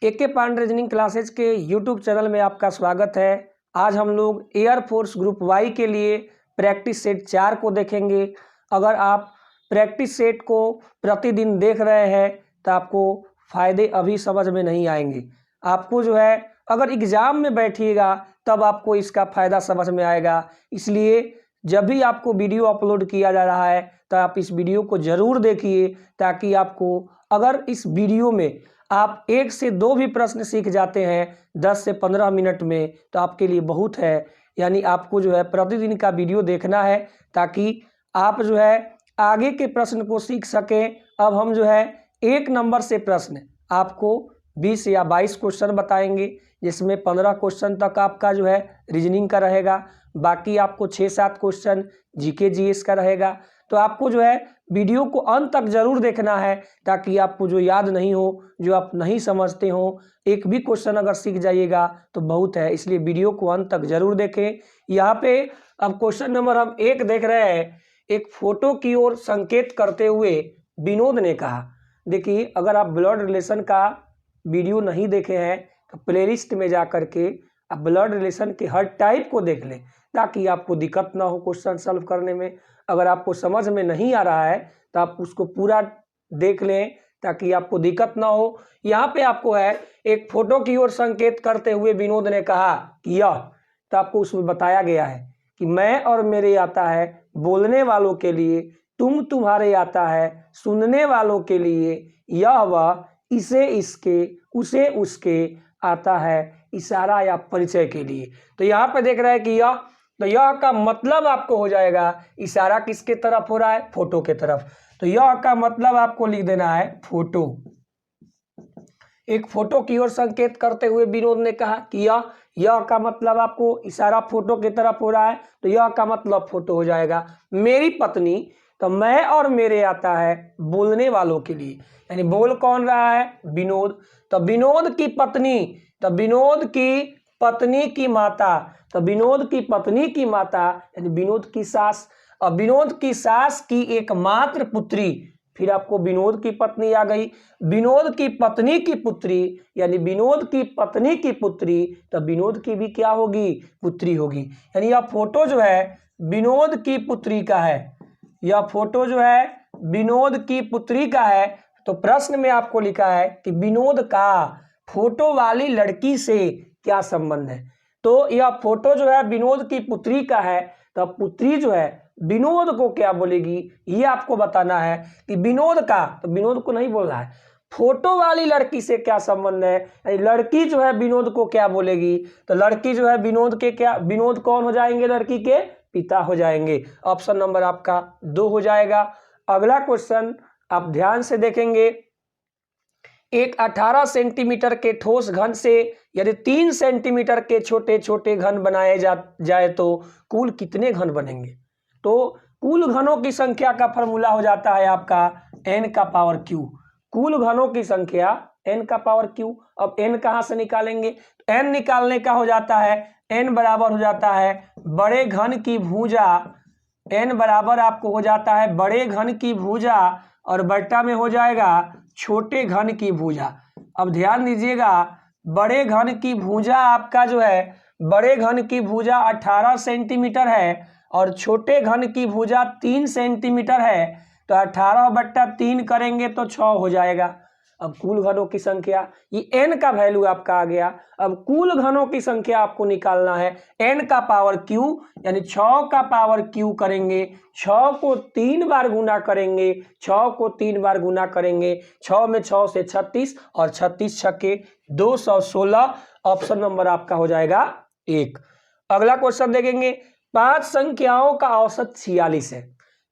एके Pandey reasoning classes के YouTube channel में आपका स्वागत है। आज हम लोग एयरफोर्स ग्रुप वाई के लिए प्रैक्टिस सेट 4 को देखेंगे। अगर आप प्रैक्टिस सेट को प्रतिदिन देख रहे हैं तो आपको फ़ायदे अभी समझ में नहीं आएंगे। आपको जो है अगर एग्ज़ाम में बैठिएगा तब आपको इसका फ़ायदा समझ में आएगा। इसलिए जब भी आपको वीडियो अपलोड किया जा रहा है तो आप इस वीडियो को ज़रूर देखिए, ताकि आपको अगर इस वीडियो में आप 1 से 2 भी प्रश्न सीख जाते हैं 10 से 15 मिनट में तो आपके लिए बहुत है। यानी आपको जो है प्रतिदिन का वीडियो देखना है ताकि आप जो है आगे के प्रश्न को सीख सकें। अब हम जो है 1 नंबर से प्रश्न आपको 20 या 22 क्वेश्चन बताएंगे, जिसमें 15 क्वेश्चन तक आपका जो है रीजनिंग का रहेगा, बाकी आपको 6-7 क्वेश्चन जीके जीएस का रहेगा। तो आपको जो है वीडियो को अंत तक जरूर देखना है ताकि आपको जो याद नहीं हो, जो आप नहीं समझते हो, एक भी क्वेश्चन अगर सीख जाइएगा तो बहुत है। इसलिए वीडियो को अंत तक जरूर देखें। यहाँ पे अब क्वेश्चन नंबर हम 1 देख रहे हैं। एक फोटो की ओर संकेत करते हुए विनोद ने कहा। देखिए, अगर आप ब्लड रिलेशन का वीडियो नहीं देखे हैं तो प्लेलिस्ट में जा करके आप ब्लड रिलेशन के हर टाइप को देख लें ताकि आपको दिक्कत ना हो क्वेश्चन सॉल्व करने में। अगर आपको समझ में नहीं आ रहा है तो आप उसको पूरा देख लें ताकि आपको दिक्कत ना हो। यहाँ पे आपको है एक फोटो की ओर संकेत करते हुए विनोद ने कहा कि यह, तो आपको उसमें बताया गया है कि मैं और मेरे आता है बोलने वालों के लिए, तुम तुम्हारे आता है सुनने वालों के लिए, यह वह, इसे इसके, उसे उसके आता है इशारा या परिचय के लिए। तो यहाँ पे देख रहे हैं कि यह, तो यह का मतलब आपको हो जाएगा इशारा किसके तरफ हो रहा है, फोटो के तरफ। तो यह का मतलब आपको लिख देना है फोटो। एक फोटो की ओर संकेत करते हुए विनोद ने कहा कि यह का मतलब आपको इशारा फोटो की तरफ हो रहा है, तो यह का मतलब फोटो हो जाएगा। मेरी पत्नी, तो मैं और मेरे आता है बोलने वालों के लिए, यानी बोल कौन रहा है, विनोद। तो विनोद की पत्नी, तो विनोद की पत्नी की माता, तो विनोद की पत्नी की माता यानी विनोद की सास, और विनोद की सास की एकमात्र पुत्री, फिर आपको विनोद की पत्नी आ गई, विनोद की पत्नी की पुत्री यानी विनोद की पत्नी की पुत्री, तो विनोद की भी क्या होगी, पुत्री होगी। यानी यह फोटो जो है विनोद की पुत्री का है, यह फोटो जो है विनोद की पुत्री का है। तो प्रश्न में आपको लिखा है कि विनोद का फोटो वाली लड़की से क्या संबंध है। तो यह फोटो जो है विनोद की पुत्री का है, तो पुत्री जो है विनोद को क्या बोलेगी ये आपको बताना है कि विनोद का, तो विनोद को नहीं बोल रहा है, फोटो वाली लड़की से क्या संबंध है, यानी लड़की जो है विनोद को क्या बोलेगी। तो लड़की जो है विनोद के क्या, विनोद कौन हो जाएंगे, लड़की के पिता हो जाएंगे। ऑप्शन नंबर आपका 2 हो जाएगा। अगला क्वेश्चन आप ध्यान से देखेंगे। एक 18 सेंटीमीटर के ठोस घन से यदि 3 सेंटीमीटर के छोटे छोटे घन बनाए जाए तो कुल कितने घन बनेंगे। तो कुल घनों की संख्या का फॉर्मूला हो जाता है आपका n का पावर q। कुल घनों की संख्या n का पावर q। अब n कहाँ से निकालेंगे, तो n निकालने का हो जाता है, n बराबर हो जाता है बड़े घन की भुजा, n बराबर आपको हो जाता है बड़े घन की भुजा और बट्टा में हो जाएगा छोटे घन की भुजा। अब ध्यान दीजिएगा, बड़े घन की भुजा आपका जो है, बड़े घन की भुजा 18 सेंटीमीटर है और छोटे घन की भुजा 3 सेंटीमीटर है, तो 18/3 करेंगे तो 6 हो जाएगा। अब कुल घनों की संख्या, ये n का वैल्यू आपका आ गया। अब कुल घनों की संख्या आपको निकालना है, n का पावर q यानी 6 का पावर q करेंगे, 6 को 3 बार गुना करेंगे, 6 को 3 बार गुना करेंगे, 6 में 6 से 36 और 36 छक्के 216। ऑप्शन नंबर आपका हो जाएगा 1। अगला क्वेश्चन देखेंगे। 5 संख्याओं का औसत 46 है।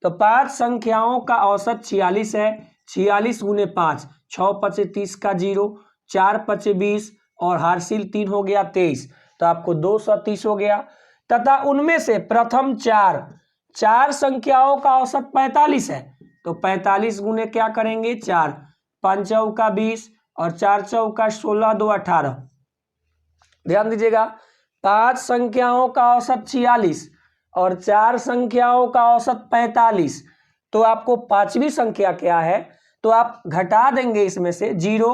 तो 5 संख्याओं का औसत 46 है। 46 गुने 5, 6 पचे 30 का 0, 4 पचे 20 और हार्सिल 3 हो गया 23, तो आपको 230 हो गया। तथा उनमें से प्रथम 4 संख्याओं का औसत 45 है। तो 45 गुने क्या करेंगे 4, 5 चौका 20 और 4 चौका 16, 2 18। ध्यान दीजिएगा, 5 संख्याओं का औसत 46 और 4 संख्याओं का औसत 45। तो आपको पांचवी संख्या क्या है, तो आप घटा देंगे इसमें से 0,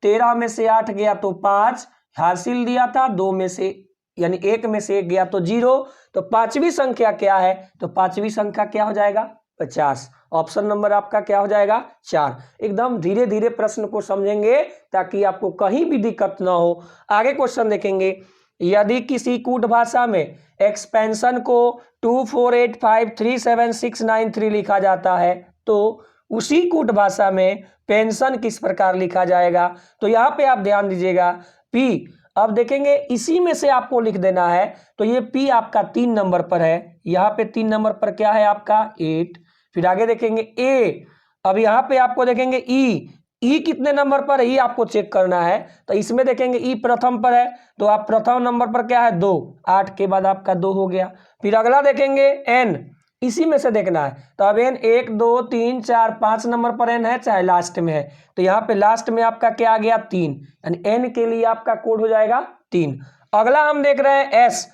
13 में से 8 गया तो 5 हासिल दिया था, 2 में से यानी 1 में से 1 गया तो 0। तो पांचवी संख्या क्या है? तो पांचवी संख्या क्या हो जाएगा? 50। ऑप्शन नंबर आपका क्या हो जाएगा? 4। एकदम धीरे धीरे प्रश्न को समझेंगे ताकि आपको कहीं भी दिक्कत ना हो। आगे क्वेश्चन देखेंगे, यदि किसी कूट भाषा में एक्सपेंशन को 248537693 लिखा जाता है तो उसी कूट भाषा में पेंशन किस प्रकार लिखा जाएगा? तो यहाँ पे आप ध्यान दीजिएगा, पी। अब देखेंगे इसी में से आपको लिख देना है। तो ये पी आपका 3 नंबर पर है, यहाँ पे 3 नंबर पर क्या है आपका? 8। फिर आगे देखेंगे ए। अब यहाँ पे आपको देखेंगे ई। ई कितने नंबर पर है? ई आपको चेक करना है। तो इसमें देखेंगे ई प्रथम पर है, तो आप प्रथम नंबर पर क्या है? 2। 8 के बाद आपका 2 हो गया। फिर अगला देखेंगे एन, इसी में से देखना है। तो अब एन 1 2 3 4 5 नंबर पर एन है, चाहे लास्ट में है। तो यहाँ पे लास्ट में आपका क्या आ गया? 3, यानी एन के लिए आपका कोड हो जाएगा 3। अगला हम देख रहे हैं एस।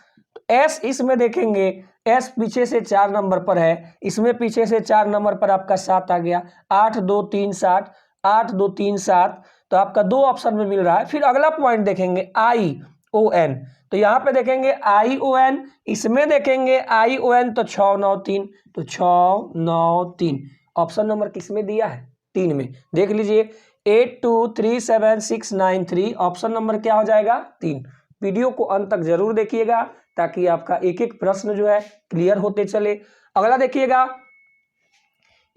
एस इसमें देखेंगे, एस पीछे से 4 नंबर पर है, इसमें पीछे से 4 नंबर पर आपका 7 आ गया। 8 2 3 7, 8 2 3 7, तो आपका 2 ऑप्शन में मिल रहा है। फिर अगला पॉइंट देखेंगे आई ओ एन। तो यहाँ पे देखेंगे आई ओ एन, इसमें देखेंगे आई ओ एन, तो 6 9 3, तो 6 9 3। ऑप्शन नंबर किस में दिया है? 3 में। देख लीजिए 82379693, ऑप्शन नंबर क्या हो जाएगा? 3। वीडियो को अंत तक जरूर देखिएगा ताकि आपका एक एक प्रश्न जो है क्लियर होते चले। अगला देखिएगा,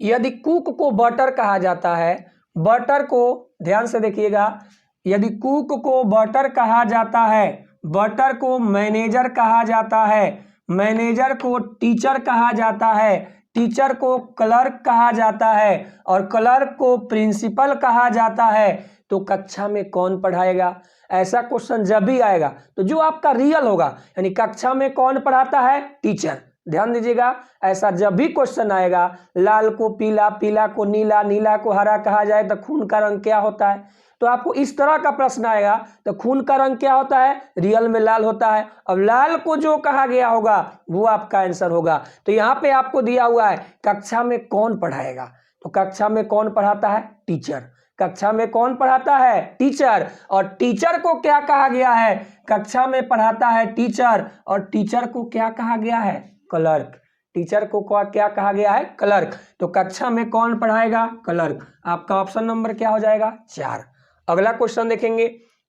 यदि कुक को बटर कहा जाता है, बटर को ध्यान से देखिएगा, यदि कुक को बटर कहा जाता है, बटर को मैनेजर कहा जाता है, मैनेजर को टीचर कहा जाता है, टीचर को क्लर्क कहा जाता है और क्लर्क को प्रिंसिपल कहा जाता है, तो कक्षा में कौन पढ़ाएगा? ऐसा क्वेश्चन जब भी आएगा तो जो आपका रियल होगा, यानी कक्षा में कौन पढ़ाता है? टीचर। ध्यान दीजिएगा, ऐसा जब भी क्वेश्चन आएगा, लाल को पीला, पीला को नीला, नीला को हरा कहा जाए तो खून का रंग क्या होता है? तो आपको इस तरह का प्रश्न आएगा तो खून का रंग क्या होता है? रियल में लाल होता है। अब लाल को जो कहा गया होगा वो आपका आंसर होगा। तो यहाँ पे आपको दिया हुआ है कक्षा में कौन पढ़ाएगा, तो कक्षा में कौन पढ़ाता है? टीचर। कक्षा में कौन पढ़ाता है? टीचर। और टीचर को क्या कहा गया है? कक्षा में पढ़ाता है टीचर, और टीचर को क्या कहा गया है? क्लर्क। टीचर को क्या कहा गया है? क्लर्क। तो कक्षा में कौन पढ़ाएगा? क्लर्क। आपका ऑप्शन नंबर क्या हो जाएगा? 4। अगला क्वेश्चन देखेंगे,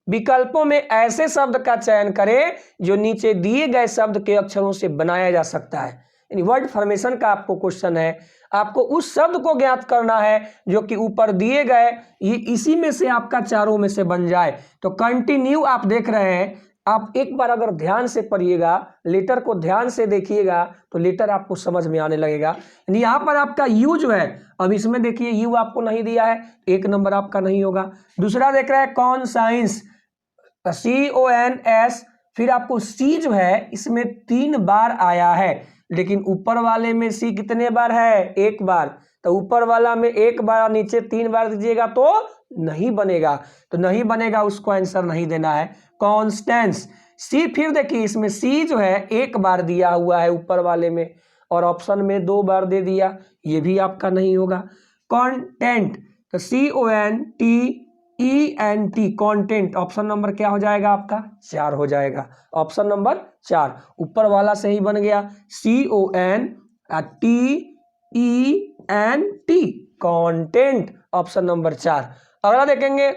विकल्पों में ऐसे शब्द का चयन करें जो नीचे दिए गए शब्द के अक्षरों से बनाया जा सकता है। यानी वर्ड फॉर्मेशन का आपको क्वेश्चन है, आपको उस शब्द को ज्ञात करना है जो कि ऊपर दिए गए ये इसी में से आपका चारों में से बन जाए। तो कंटिन्यू आप देख रहे हैं, आप एक बार अगर ध्यान से पढ़िएगा, लेटर को ध्यान से देखिएगा तो लेटर आपको समझ में आने लगेगा। यहाँ पर आपका यू जो है, अब इसमें देखिए यू आपको नहीं दिया है, 1 नंबर आपका नहीं होगा। दूसरा देख रहे हैं कौन साइंस, CONS, फिर आपको सी जो है इसमें 3 बार आया है, लेकिन ऊपर वाले में सी कितने बार है? 1 बार। तो ऊपर वाला में 1 बार, नीचे 3 बार दीजिएगा तो नहीं बनेगा, तो नहीं बनेगा, उसको आंसर नहीं देना है। कॉन्स्टेंस, सी, फिर देखिए इसमें सी जो है 1 बार दिया हुआ है ऊपर वाले में, और ऑप्शन में 2 बार दे दिया, ये भी आपका नहीं होगा। कंटेंट, तो CONTENT, कंटेंट, ऑप्शन नंबर क्या हो जाएगा आपका? 4 हो जाएगा। ऑप्शन नंबर 4 ऊपर वाला सही बन गया, CONTENT, कंटेंट, ऑप्शन नंबर 4। अगला देखेंगे,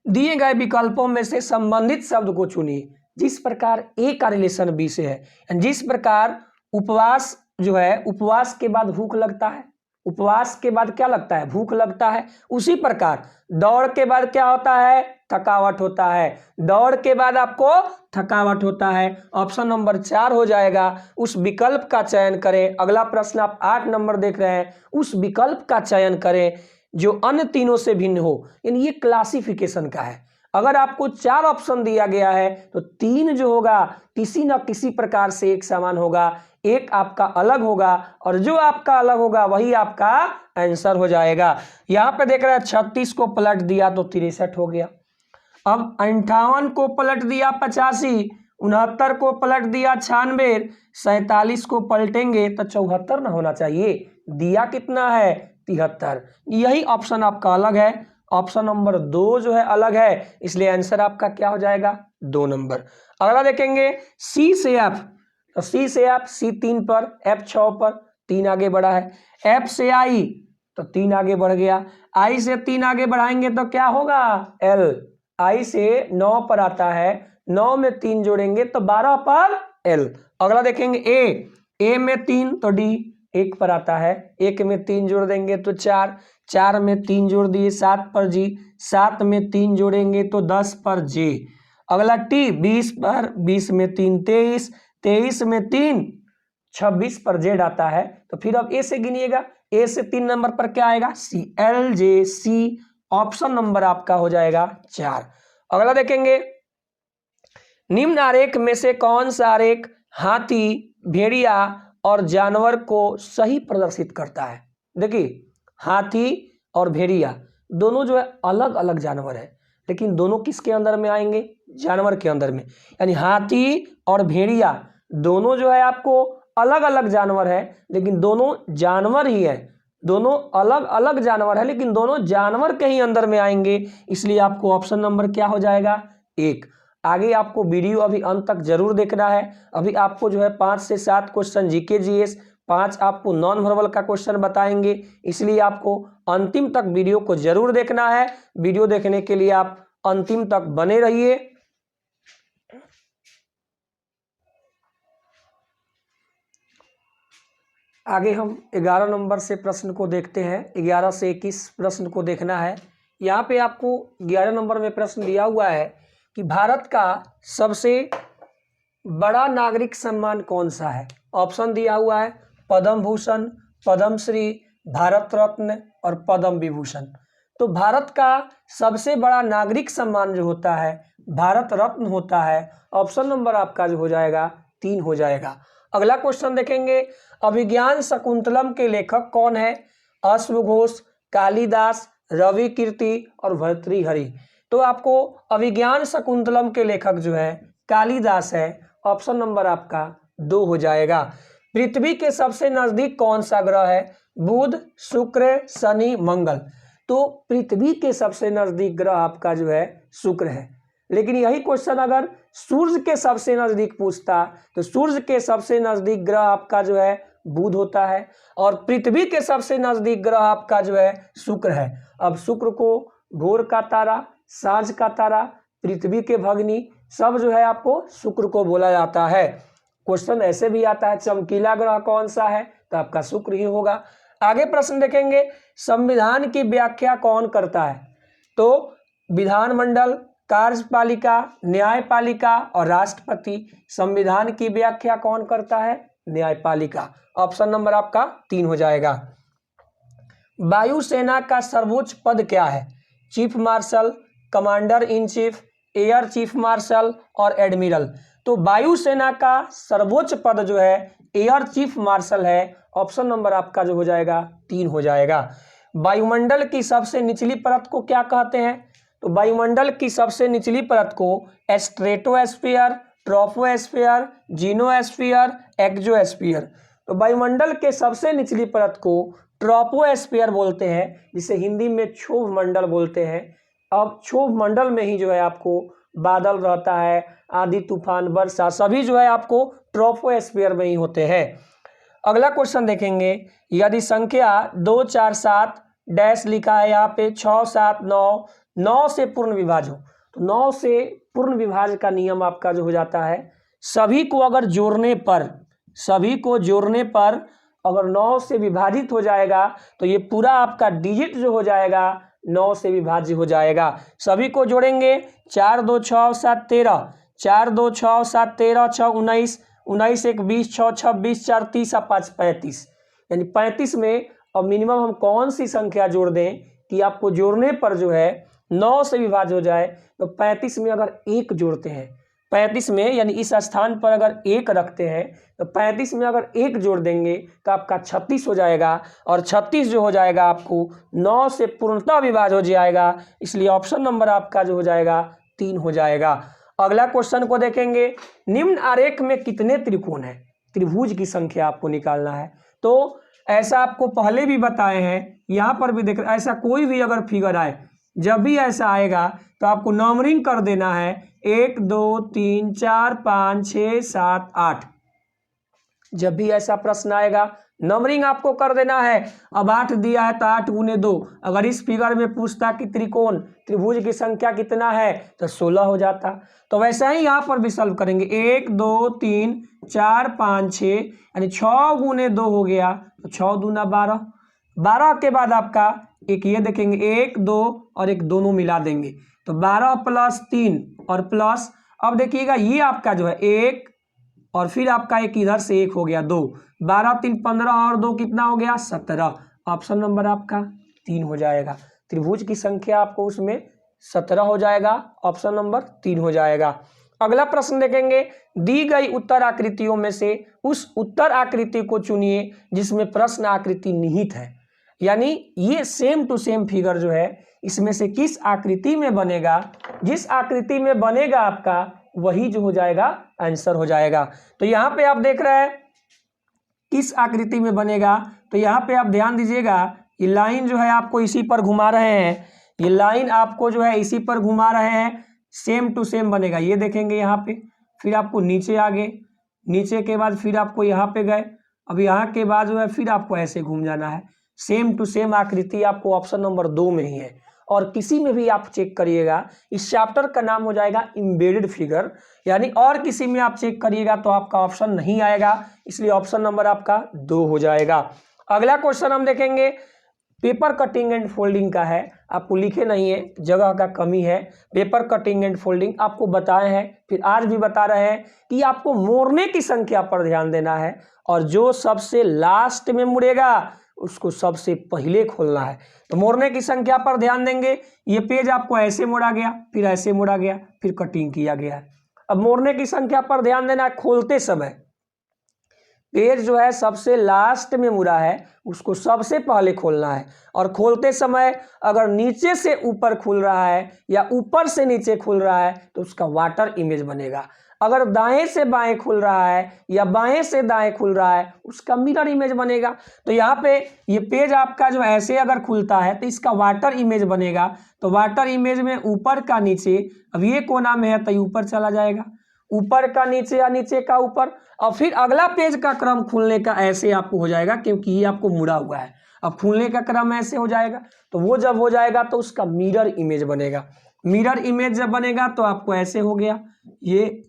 दिए गए विकल्पों में से संबंधित शब्द को चुनिए जिस प्रकार ए का रिलेशन बी से है। जिस प्रकार उपवास जो है, उपवास के बाद भूख लगता है, उपवास के बाद क्या लगता है? भूख लगता है। उसी प्रकार दौड़ के बाद क्या होता है? थकावट होता है। दौड़ के बाद आपको थकावट होता है। ऑप्शन नंबर 4 हो जाएगा। उस विकल्प का चयन करें। अगला प्रश्न आप 8 नंबर देख रहे हैं, उस विकल्प का चयन करें जो अन्य तीनों से भिन्न हो। यानी ये क्लासिफिकेशन का है। अगर आपको 4 ऑप्शन दिया गया है तो 3 जो होगा किसी न किसी प्रकार से एक समान होगा, एक आपका अलग होगा, और जो आपका अलग होगा वही आपका आंसर हो जाएगा। यहाँ पे देख रहे हैं 36 को पलट दिया तो 63 हो गया। अब 58 को पलट दिया 85, 69 को पलट दिया 96, 47 को पलटेंगे तो 74 ना होना चाहिए, दिया कितना है? 73। यही ऑप्शन आपका अलग है, ऑप्शन नंबर 2 जो है अलग है, इसलिए आंसर आपका क्या हो जाएगा 2 नंबर। अगला देखेंगे सी से एफ, तो सी से एफ, सी 3 पर, एफ 6 पर, 3 आगे बढ़ा है। एफ से आई, तो 3 आगे बढ़ गया। आई से 3 आगे बढ़ाएंगे तो क्या होगा एल, आई से 9 पर आता है, 9 में 3 जोड़ेंगे तो 12 पर एल। अगला देखेंगे ए में 3 तो डी 1 पर आता है, 1 में 3 जोड़ देंगे तो 4, 4 में 3 जोड़ दिए 7 पर जी, 7 में 3 जोड़ेंगे तो 10 पर जे। अगला टी 20 पर, 20 में 3 23, 23 में 3 26 पर जेड आता है। तो फिर अब ए से गिनिएगा, ए से 3 नंबर पर क्या आएगा सी, एल जे सी, ऑप्शन नंबर आपका हो जाएगा 4। अगला देखेंगे निम्न आरेख में से कौन सा आरेख हाथी, भेड़िया और जानवर को सही प्रदर्शित करता है। देखिए हाथी और भेड़िया दोनों जो है अलग अलग जानवर है, लेकिन दोनों किसके अंदर में आएंगे, जानवर के अंदर में। यानी हाथी और भेड़िया दोनों जो है आपको अलग अलग जानवर है, लेकिन दोनों जानवर ही है, दोनों अलग अलग जानवर है, लेकिन दोनों जानवर के ही अंदर में आएंगे, इसलिए आपको ऑप्शन नंबर क्या हो जाएगा 1। आगे आपको वीडियो अभी अंत तक जरूर देखना है। अभी आपको जो है 5 से 7 क्वेश्चन जीके जीएस, 5 आपको नॉन वर्बल का क्वेश्चन बताएंगे, इसलिए आपको अंतिम तक वीडियो को जरूर देखना है। वीडियो देखने के लिए आप अंतिम तक बने रहिए। आगे हम 11 नंबर से प्रश्न को देखते हैं। 11 से 21 प्रश्न को देखना है। यहाँ पे आपको 11 नंबर में प्रश्न दिया हुआ है कि भारत का सबसे बड़ा नागरिक सम्मान कौन सा है। ऑप्शन दिया हुआ है पद्म भूषण, पद्मश्री, भारत रत्न और पद्म विभूषण। तो भारत का सबसे बड़ा नागरिक सम्मान जो होता है भारत रत्न होता है। ऑप्शन नंबर आपका जो हो जाएगा 3 हो जाएगा। अगला क्वेश्चन देखेंगे अभिज्ञान शकुंतलम के लेखक कौन है। अश्वघोष, कालिदास, रवि कीर्ति और भर्तृहरि। तो आपको अभिज्ञान शकुंतलम के लेखक जो है कालिदास है। ऑप्शन नंबर आपका 2 हो जाएगा। पृथ्वी के सबसे नजदीक कौन सा ग्रह है। बुध, शुक्र, शनि, मंगल। तो पृथ्वी के सबसे नजदीक ग्रह आपका जो है शुक्र है, लेकिन यही क्वेश्चन अगर सूर्य के सबसे नजदीक पूछता तो सूर्य के सबसे नजदीक ग्रह आपका जो है बुध होता है, और पृथ्वी के सबसे नजदीक ग्रह आपका जो है शुक्र है। अब शुक्र को भोर का तारा, सांझ का तारा, पृथ्वी के भगनी, सब जो है आपको शुक्र को बोला जाता है। क्वेश्चन ऐसे भी आता है चमकीला ग्रह कौन सा है, तो आपका शुक्र ही होगा। आगे प्रश्न देखेंगे संविधान की व्याख्या कौन करता है। तो विधानमंडल, कार्यपालिका, न्यायपालिका और राष्ट्रपति। संविधान की व्याख्या कौन करता है, न्यायपालिका। ऑप्शन नंबर आपका 3 हो जाएगा। वायुसेना का सर्वोच्च पद क्या है। Chief marshal, commander in chief, air chief marshal और एडमिरल। तो वायुसेना का सर्वोच्च पद जो है एयर चीफ मार्शल है। ऑप्शन नंबर आपका जो हो जाएगा 3 हो जाएगा। वायुमंडल की सबसे निचली परत को क्या कहते हैं। तो वायुमंडल की सबसे निचली परत को स्ट्रेटोस्फीयर, ट्रोपोस्फीयर, जिनोस्फीयर, एक्सोस्फीयर। तो वायुमंडल के सबसे निचली परत को ट्रोपोस्फीयर बोलते हैं, जिसे हिंदी में क्षोभ मंडल बोलते हैं। अब क्षोभ मंडल में ही जो है आपको बादल रहता है, आंधी तूफान वर्षा सभी जो है आपको ट्रोपोस्फीयर में ही होते हैं। अगला क्वेश्चन देखेंगे यदि संख्या 2 4 7 डैश लिखा है यहाँ पे 6 7 9 9 से पूर्ण विभाज्य हो, तो 9 से पूर्ण विभाज्य का नियम आपका जो हो जाता है सभी को अगर जोड़ने पर, सभी को जोड़ने पर अगर 9 से विभाजित हो जाएगा तो ये पूरा आपका डिजिट जो हो जाएगा 9 से विभाज्य हो जाएगा। सभी को जोड़ेंगे 4 2 6 7 13, 4 2 6 7 13, 6 19, 19 1 20, 6 26, 4 30, 5 35। यानी 35 में अब मिनिमम हम कौन सी संख्या जोड़ दें कि आपको जोड़ने पर जो है 9 से विभाज्य हो जाए। तो 35 में अगर 1 जोड़ते हैं, 35 में यानी इस स्थान पर अगर 1 रखते हैं तो 35 में अगर 1 जोड़ देंगे तो आपका 36 हो जाएगा, और 36 जो हो जाएगा आपको 9 से पूर्णतः विभाज्य हो जाएगा, इसलिए ऑप्शन नंबर आपका जो हो जाएगा 3 हो जाएगा। अगला क्वेश्चन को देखेंगे निम्न आरेख में कितने त्रिकोण हैं। त्रिभुज की संख्या आपको निकालना है। तो ऐसा आपको पहले भी बताए हैं, यहाँ पर भी देख, ऐसा कोई भी अगर फिगर आए, जब भी ऐसा आएगा तो आपको नंबरिंग कर देना है 1 2 3 4 5 6 7 8। जब भी ऐसा प्रश्न आएगा नंबरिंग आपको कर देना है। अब 8 दिया है तो 8 गुने 2, अगर इस फिगर में पूछता कि त्रिकोण त्रिभुज की संख्या कितना है तो 16 हो जाता। तो वैसा ही यहाँ पर भी सॉल्व करेंगे 1 2 3 4 5 6, यानी 6 गुने 2 हो गया तो 6 दूना 12। 12 के बाद आपका एक ये देखेंगे 1 2 और एक दोनों मिला देंगे तो 12 प्लस 3 और प्लस, अब देखिएगा ये आपका जो है 1 और फिर आपका एक इधर से 1 हो गया 2, 12 3 15 और 2 कितना हो गया 17। ऑप्शन नंबर आपका 3 हो जाएगा। त्रिभुज की संख्या आपको उसमें 17 हो जाएगा, ऑप्शन नंबर 3 हो जाएगा। अगला प्रश्न देखेंगे, दी गई उत्तर आकृतियों में से उस उत्तर आकृति को चुनिए जिसमें प्रश्न आकृति निहित है। यानी ये सेम टू सेम फिगर जो है इसमें से किस आकृति में बनेगा, जिस आकृति में बनेगा आपका वही जो हो जाएगा आंसर हो जाएगा। तो यहाँ पे आप देख रहे हैं किस आकृति में बनेगा, तो यहाँ पे आप ध्यान दीजिएगा ये लाइन जो है आपको इसी पर घुमा रहे हैं, ये लाइन आपको जो है इसी पर घुमा रहे हैं, सेम टू सेम बनेगा। ये देखेंगे यहाँ पे, फिर आपको नीचे आ गए, नीचे के बाद फिर आपको यहाँ पे गए, अब यहाँ के बाद जो है फिर आपको ऐसे घूम जाना है। सेम टू सेम आकृति आपको ऑप्शन नंबर 2 में ही है। और किसी में भी आप चेक करिएगा, इस चैप्टर का नाम हो जाएगा एम्बेडेड फिगर, यानी और किसी में आप चेक करिएगा तो आपका ऑप्शन नहीं आएगा, इसलिए ऑप्शन नंबर आपका 2 हो जाएगा। अगला क्वेश्चन हम देखेंगे, पेपर कटिंग एंड फोल्डिंग का है, आपको लिखे नहीं है, जगह का कमी है। पेपर कटिंग एंड फोल्डिंग आपको बताए हैं, फिर आज भी बता रहे हैं कि आपको मोड़ने की संख्या पर ध्यान देना है और जो सबसे लास्ट में मुड़ेगा उसको सबसे पहले खोलना है। तो मोड़ने की संख्या पर ध्यान देंगे, ये पेज आपको ऐसे मोड़ा गया, फिर ऐसे मोड़ा गया, फिर कटिंग किया गया है। अब मोड़ने की संख्या पर ध्यान देना है, खोलते समय पेज जो है सबसे लास्ट में मुड़ा है उसको सबसे पहले खोलना है, और खोलते समय अगर नीचे से ऊपर खुल रहा है या ऊपर से नीचे खुल रहा है तो उसका वाटर इमेज बनेगा। अगर दाएं से बाएं खुल रहा है या बाएं से दाएं खुल रहा है उसका मिरर इमेज बनेगा। तो यहाँ पे ये पेज आपका जो ऐसे अगर खुलता है तो इसका वाटर इमेज बनेगा। तो वाटर इमेज में ऊपर का नीचे, अब ये कोना में है तो ऊपर चला जाएगा, ऊपर का नीचे या नीचे का ऊपर, और फिर अगला पेज का क्रम खुलने का ऐसे आपको हो जाएगा क्योंकि ये आपको मुड़ा हुआ है। अब खुलने का क्रम ऐसे हो जाएगा, तो वो जब हो जाएगा तो उसका मिरर इमेज बनेगा। मिरर इमेज जब बनेगा तो आपको ऐसे हो गया, ये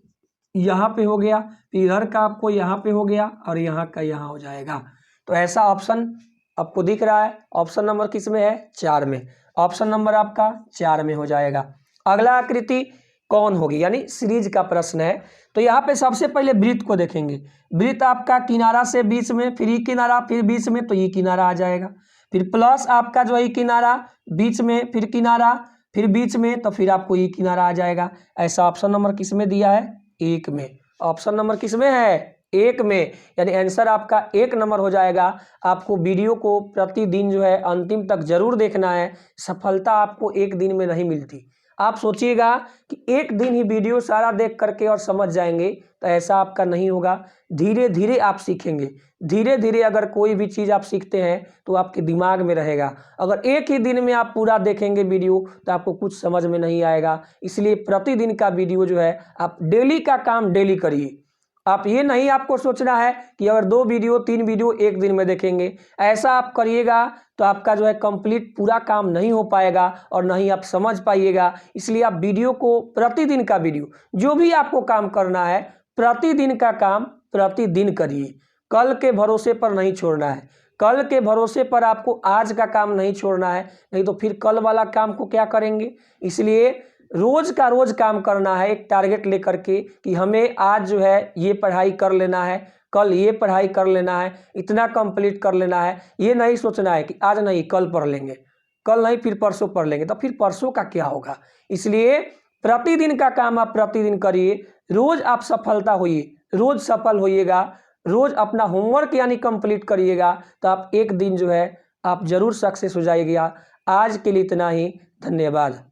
यहाँ पे हो गया, फिर इधर का आपको यहाँ पे हो गया और यहाँ का यहाँ हो जाएगा। तो ऐसा ऑप्शन आपको दिख रहा है, ऑप्शन नंबर किस में है 4 में, ऑप्शन नंबर आपका 4 में हो जाएगा। अगला आकृति कौन होगी, यानी सीरीज का प्रश्न है। तो यहाँ पे सबसे पहले वृत्त को देखेंगे, वृत्त आपका किनारा से बीच में, फिर ये किनारा, फिर बीच में, तो ये किनारा आ जाएगा, फिर प्लस आपका जो है किनारा बीच में, फिर किनारा, फिर बीच में, तो फिर आपको ये किनारा आ जाएगा। ऐसा ऑप्शन नंबर किस में दिया है 1 में, ऑप्शन नंबर किस में है 1 में, यानी आंसर आपका 1 नंबर हो जाएगा। आपको वीडियो को प्रतिदिन जो है अंतिम तक जरूर देखना है, सफलता आपको एक दिन में नहीं मिलती। आप सोचिएगा कि एक दिन ही वीडियो सारा देख करके और समझ जाएंगे, तो ऐसा आपका नहीं होगा। धीरे धीरे आप सीखेंगे, धीरे धीरे अगर कोई भी चीज़ आप सीखते हैं तो आपके दिमाग में रहेगा। अगर एक ही दिन में आप पूरा देखेंगे वीडियो तो आपको कुछ समझ में नहीं आएगा। इसलिए प्रतिदिन का वीडियो जो है आप डेली का काम डेली करिए। आप ये नहीं आपको सोचना है कि अगर 2 वीडियो 3 वीडियो एक दिन में देखेंगे, ऐसा आप करिएगा तो आपका जो है कंप्लीट पूरा काम नहीं हो पाएगा और नहीं आप समझ पाइएगा। इसलिए आप वीडियो को, प्रतिदिन का वीडियो, जो भी आपको काम करना है प्रतिदिन का काम प्रतिदिन करिए। कल के भरोसे पर नहीं छोड़ना है, कल के भरोसे पर आपको आज का काम नहीं छोड़ना है, नहीं तो फिर कल वाला काम को क्या करेंगे। इसलिए रोज का रोज काम करना है, एक टारगेट लेकर के कि हमें आज जो है ये पढ़ाई कर लेना है, कल ये पढ़ाई कर लेना है, इतना कंप्लीट कर लेना है। ये नहीं सोचना है कि आज नहीं कल पढ़ लेंगे, कल नहीं फिर परसों पढ़ लेंगे, तो फिर परसों का क्या होगा। इसलिए प्रतिदिन का काम आप प्रतिदिन करिए, रोज आप सफलता होइए, रोज सफल होइएगा, रोज अपना होमवर्क यानी कंप्लीट करिएगा, तो आप एक दिन जो है आप जरूर सक्सेस हो जाइएगा। आज के लिए इतना ही, धन्यवाद।